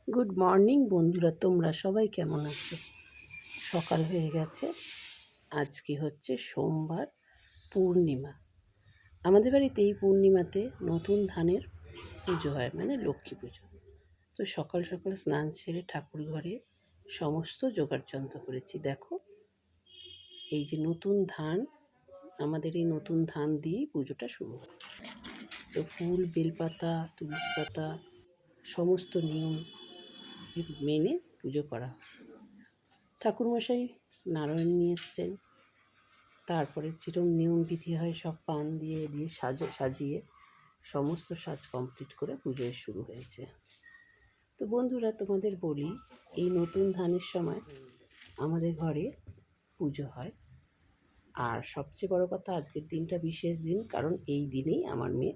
Good morning বন্ধুরা, তোমরা সবাই কেমন আছো? সকাল হয়ে গেছে। আজকে হচ্ছে সোমবার, পূর্ণিমা। আমাদের বাড়িতে এই পূর্ণিমাতে নতুন ধানের পুজো হয়, মানে লক্ষ্মী পুজো। তো সকাল সকাল স্নান সেরে ঠাকুর ঘরে সমস্ত যোগাড়যন্ত্র করেছি। দেখো, এই যে নতুন ধান, আমাদের এই নতুন ধান দিয়েই পুজোটা শুরু হয়। তো ফুল, বেলপাতা, তুলসী পাতা, সমস্ত নিয়ম মেনে পুজো করা হয়। ঠাকুরমশাই নারায়ণ নিয়ে এসছেন। তারপরে যেরকম নিয়ম বিধি হয় সব পান দিয়ে দিয়ে সাজিয়ে সমস্ত সাজ কমপ্লিট করে পুজোয় শুরু হয়েছে। তো বন্ধুরা, তোমাদের বলি, এই নতুন ধানের সময় আমাদের ঘরে পুজো হয়। আর সবচেয়ে বড় কথা, আজকের দিনটা বিশেষ দিন, কারণ এই দিনেই আমার মেয়ে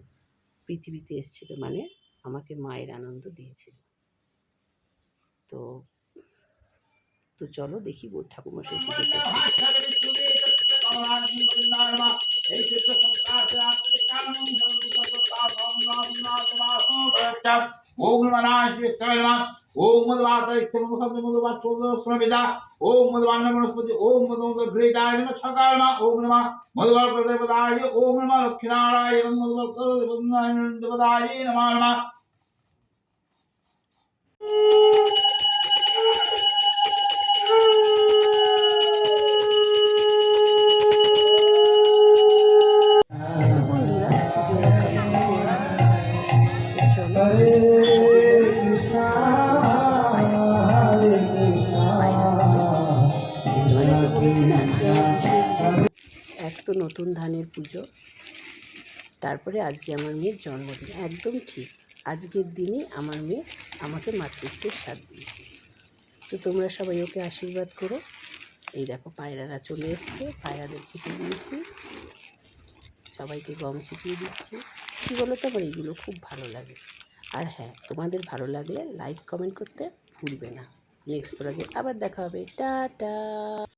পৃথিবীতে এসেছিল, মানে আমাকে মায়ের আনন্দ দিয়েছিল। তো তো চলো দেখি ঠাকুরমশাই পুজো ओम ओम मदवातरिक्तमुखमुदवात्सोदस्मविदा ओम मदवान्नमनस्पति ओम मदवदभ्रेदाय नमः सकाय नमः ओम नमः मदवार्कदेवदाय ओम नमः लक्ष्मीनारायण मदवार्कदेवदाय नमः नमः এক তো নতুন ধানের পুজো, তারপরে আজকে আমার মেয়ের জন্মদিন। একদম ঠিক আজকের দিনে আমার মেয়ে আমাকে মাতৃত্বের স্বাদ দিয়েছে। তো তোমরা সবাই ওকে আশীর্বাদ করো। এই দেখো, পায়রারা চলে এসছে, পায়রাদের খেতে দিয়েছি, সবাইকে গম ছিটিয়ে দিচ্ছি। কী বলো তো, আমার এইগুলো খুব ভালো লাগে। আর হ্যাঁ, তোমাদের ভালো লাগলে লাইক কমেন্ট করতে ভুলবে না। নেক্সট ব্লগে আবার দেখা হবে। টাটা।